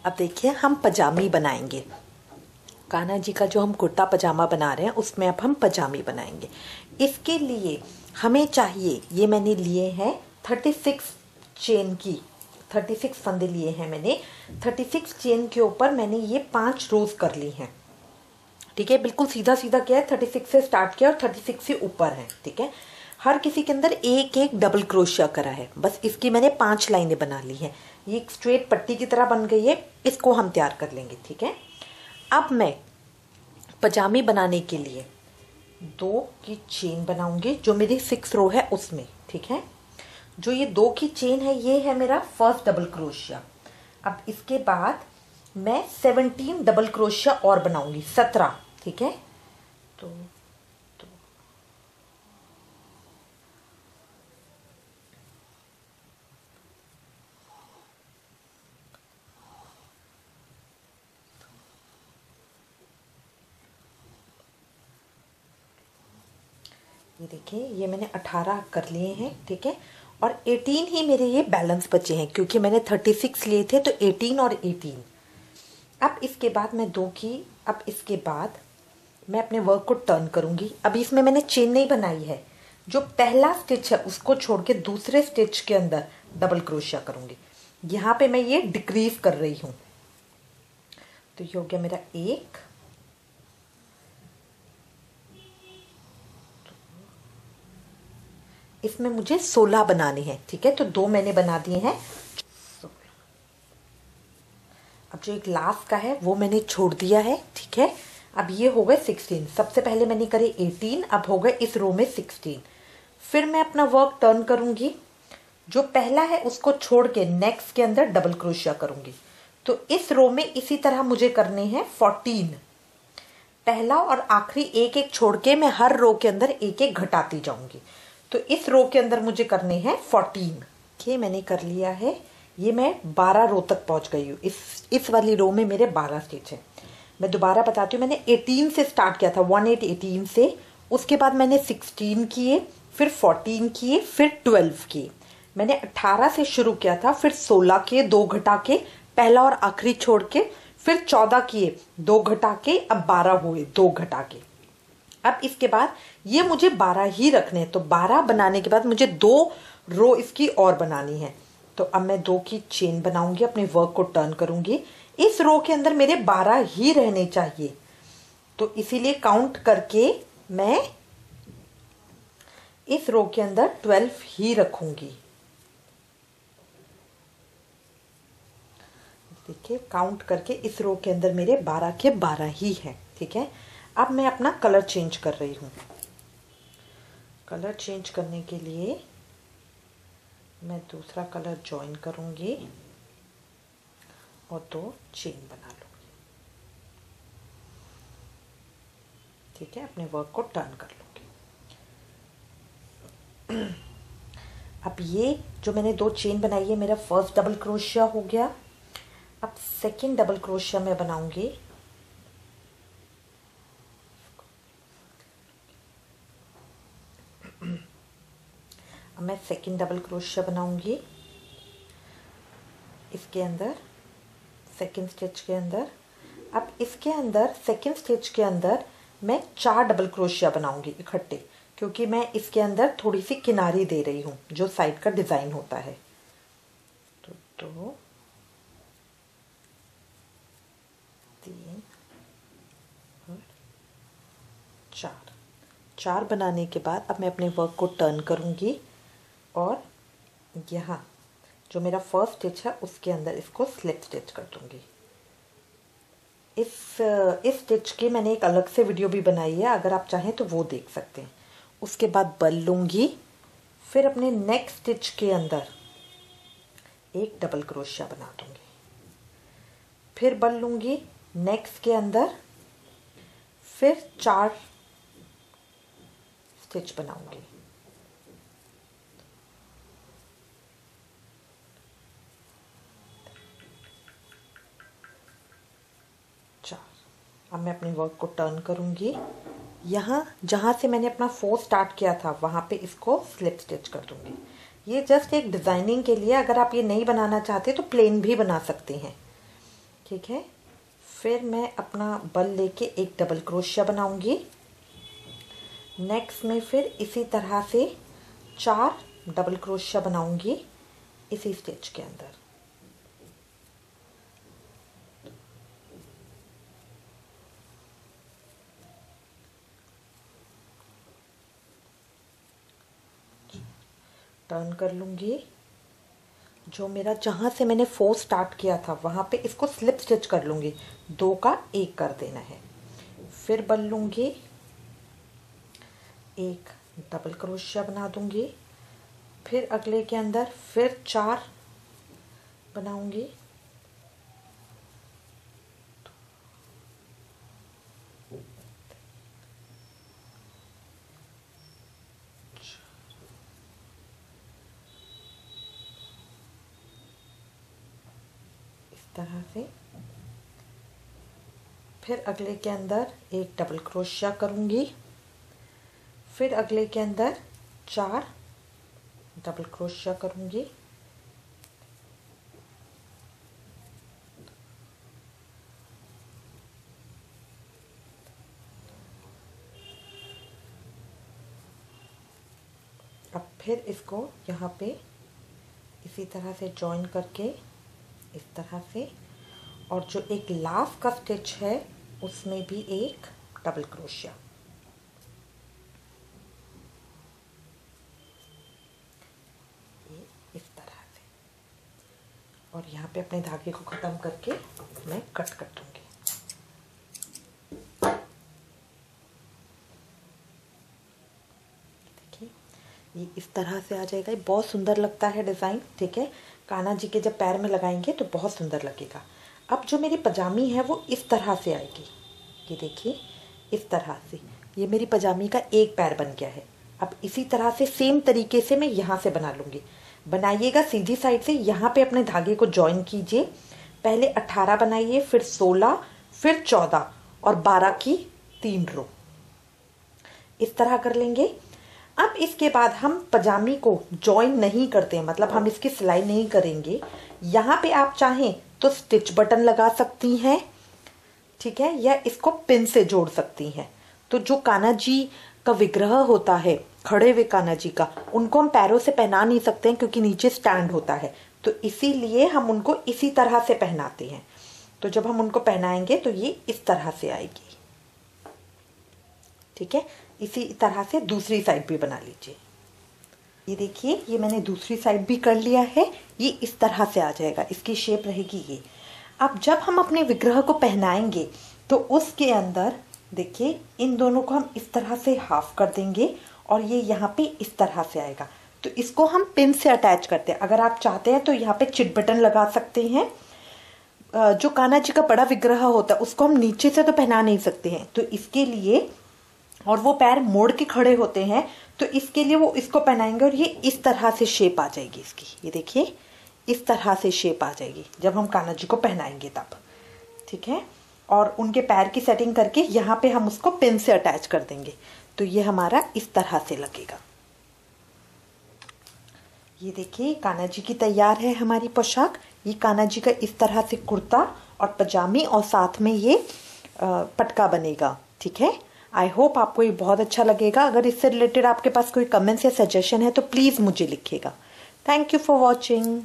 अब देखिए हम पजामी बनाएंगे। कान्हा जी का जो हम कुर्ता पजामा बना रहे हैं उसमें अब हम पजामी बनाएंगे। इसके लिए हमें चाहिए, ये मैंने लिए हैं 36 चेन की, 36 फंदे लिए हैं मैंने। 36 चेन के ऊपर मैंने ये 5 रोज कर ली हैं। ठीक है, बिल्कुल सीधा सीधा किया है, 36 से स्टार्ट किया और 36 से ऊपर है। ठीक है, हर किसी के अंदर एक एक डबल क्रोशिया करा है। बस इसकी मैंने 5 लाइनें बना ली हैं। ये एक स्ट्रेट पट्टी की तरह बन गई है, इसको हम तैयार कर लेंगे। ठीक है, अब मैं पजामी बनाने के लिए 2 की चेन बनाऊंगी जो मेरी 6 रो है उसमें। ठीक है, जो ये 2 की चेन है ये है मेरा फर्स्ट डबल क्रोशिया। अब इसके बाद मैं 17 डबल क्रोशिया और बनाऊंगी, 17। ठीक है, तो ये देखिए, ये मैंने 18 कर लिए हैं। ठीक है, और 18 ही मेरे ये बैलेंस बचे हैं क्योंकि मैंने 36 लिए थे, तो 18 और 18। अब इसके बाद मैं 2 की, अब इसके बाद मैं अपने वर्क को टर्न करूंगी। अभी इसमें मैंने चेन नहीं बनाई है, जो पहला स्टिच है उसको छोड़ के दूसरे स्टिच के अंदर डबल क्रोशिया करूंगी। यहाँ पे मैं ये डिक्रीज कर रही हूँ। तो ये हो गया मेरा 1, इसमें मुझे 16 बनाने हैं। ठीक है, तो 2 मैंने बना दिए हैं। अब जो एक लास्ट का है वो मैंने छोड़ दिया है। ठीक है, अब ये हो गए 16। सबसे पहले मैंने करे 18, अब हो गए इस रो में 16। फिर मैं अपना वर्क टर्न करूंगी, जो पहला है उसको छोड़ के नेक्स्ट के अंदर डबल क्रोशिया करूंगी। तो इस रो में इसी तरह मुझे करने हैं 14। पहला और आखिरी एक एक छोड़ के मैं हर रो के अंदर एक एक घटाती जाऊंगी। तो इस रो के अंदर मुझे करने हैं 14। ये मैंने कर लिया है। ये मैं 12 रो तक पहुंच गई हूँ। इस वाली रो में मेरे 12 स्टिच है। मैं दोबारा बताती हूँ, मैंने 18 से स्टार्ट किया था, 18 से। उसके बाद मैंने 16 किए, फिर 14 किए, फिर 12 किए। मैंने 18 से शुरू किया था, फिर 16 किए 2 घटा के, पहला और आखिरी छोड़ के, फिर 14 किए 2 घटा के, अब 12 हुए 2 घटा के। अब इसके बाद ये मुझे 12 ही रखने हैं, तो 12 बनाने के बाद मुझे 2 रो इसकी और बनानी है। तो अब मैं 2 की चेन बनाऊंगी, अपने वर्क को टर्न करूंगी। इस रो के अंदर मेरे 12 ही रहने चाहिए, तो इसीलिए काउंट करके मैं इस रो के अंदर 12 ही रखूंगी। देखिए, काउंट करके इस रो के अंदर मेरे 12 के 12 ही है। ठीक है, अब मैं अपना कलर चेंज कर रही हूँ। कलर चेंज करने के लिए मैं दूसरा कलर ज्वाइन करूंगी और 2 चेन बना लूंगी। ठीक है, अपने वर्क को टर्न कर लूंगी। अब ये जो मैंने 2 चेन बनाई है, मेरा फर्स्ट डबल क्रोशिया हो गया। अब सेकंड डबल क्रोशिया मैं बनाऊंगी। अब मैं सेकंड डबल क्रोशिया बनाऊंगी इसके अंदर, सेकंड स्टिच के अंदर। अब इसके अंदर सेकंड स्टिच के अंदर मैं 4 डबल क्रोशिया बनाऊंगी इकट्ठे, क्योंकि मैं इसके अंदर थोड़ी सी किनारी दे रही हूँ जो साइड का डिजाइन होता है। तो 2, 3 और 4 बनाने के बाद अब मैं अपने वर्क को टर्न करूंगी और यहाँ जो मेरा फर्स्ट स्टिच है उसके अंदर इसको स्लिप स्टिच कर दूंगी। इस स्टिच की मैंने एक अलग से वीडियो भी बनाई है, अगर आप चाहें तो वो देख सकते हैं। उसके बाद बल लूंगी, फिर अपने नेक्स्ट स्टिच के अंदर एक डबल क्रोशिया बना दूंगी, फिर बल लूंगी नेक्स्ट के अंदर, फिर 4 स्टिच बनाऊंगी। अब मैं अपने वर्क को टर्न करूंगी, यहाँ जहाँ से मैंने अपना 4 स्टार्ट किया था वहाँ पे इसको स्लिप स्टिच कर दूंगी। ये जस्ट एक डिजाइनिंग के लिए, अगर आप ये नहीं बनाना चाहते तो प्लेन भी बना सकते हैं। ठीक है। फिर मैं अपना बल लेके एक डबल क्रोशिया बनाऊंगी। नेक्स्ट में फिर इसी तरह से 4 डबल क्रोशिया बनाऊंगी इसी स्टिच के अंदर। टर्न कर लूंगी। जो मेरा जहां से मैंने 4 स्टार्ट किया था वहां पे इसको स्लिप स्टिच कर लूंगी, 2 का 1 कर देना है। फिर बल लूंगी, एक डबल क्रोशिया बना दूंगी, फिर अगले के अंदर फिर 4 बनाऊंगी, तरह से। फिर अगले के अंदर एक डबल क्रोशिया करूंगी, फिर अगले के अंदर 4 डबल क्रोशिया करूंगी, अब फिर इसको यहाँ पे इसी तरह से जॉइन करके इस तरह से, और जो एक लास्ट का स्टिच है उसमें भी एक डबल क्रोशिया। ये इस तरह से, और यहाँ पे अपने धागे को ख़त्म करके मैं कट कर दूंगी। देखिए ये इस तरह से आ जाएगा। ये बहुत सुंदर लगता है डिज़ाइन, ठीक है। कान्हा जी के जब पैर में लगाएंगे तो बहुत सुंदर लगेगा। अब जो मेरी पजामी है वो इस तरह से आएगी। ये देखिए इस तरह से ये मेरी पजामी का एक पैर बन गया है। अब इसी तरह से सेम तरीके से मैं यहाँ से बना लूँगी। बनाइएगा सीधी साइड से, यहाँ पे अपने धागे को जॉइन कीजिए। पहले 18 बनाइए, फिर 16, फिर 14 और 12 की 3 रो इस तरह कर लेंगे। अब इसके बाद हम पजामी को जॉइन नहीं करते हैं, मतलब हम इसकी सिलाई नहीं करेंगे। यहाँ पे आप चाहें तो स्टिच बटन लगा सकती हैं, ठीक है, या इसको पिन से जोड़ सकती हैं। तो जो कान्हा जी का विग्रह होता है, खड़े हुए कान्हा जी का, उनको हम पैरों से पहना नहीं सकते हैं क्योंकि नीचे स्टैंड होता है, तो इसीलिए हम उनको इसी तरह से पहनाते हैं। तो जब हम उनको पहनाएंगे तो ये इस तरह से आएगी, ठीक है। इसी तरह से दूसरी साइड भी बना लीजिए। ये देखिए ये मैंने दूसरी साइड भी कर लिया है। ये इस तरह से आ जाएगा, इसकी शेप रहेगी ये। अब जब हम अपने विग्रह को पहनाएंगे तो उसके अंदर देखिए इन दोनों को हम इस तरह से हाफ कर देंगे और ये यहाँ पे इस तरह से आएगा। तो इसको हम पिन से अटैच करते हैं। अगर आप चाहते हैं तो यहाँ पे चिट बटन लगा सकते हैं। जो कान्हा जी का बड़ा विग्रह होता है उसको हम नीचे से तो पहना नहीं सकते हैं, तो इसके लिए, और वो पैर मोड़ के खड़े होते हैं, तो इसके लिए वो इसको पहनाएंगे और ये इस तरह से शेप आ जाएगी इसकी। ये देखिए इस तरह से शेप आ जाएगी जब हम कान्हा जी को पहनाएंगे तब, ठीक है। और उनके पैर की सेटिंग करके यहाँ पे हम उसको पिन से अटैच कर देंगे, तो ये हमारा इस तरह से लगेगा। ये देखिए कान्हा जी की तैयार है हमारी पोशाक। ये कान्हा जी का इस तरह से कुर्ता और पजामी और साथ में ये पटका बनेगा, ठीक है। आई होप आपको ये बहुत अच्छा लगेगा। अगर इससे रिलेटेड आपके पास कोई कमेंट्स या सजेशन है तो प्लीज़ मुझे लिखिएगा। Thank you for watching.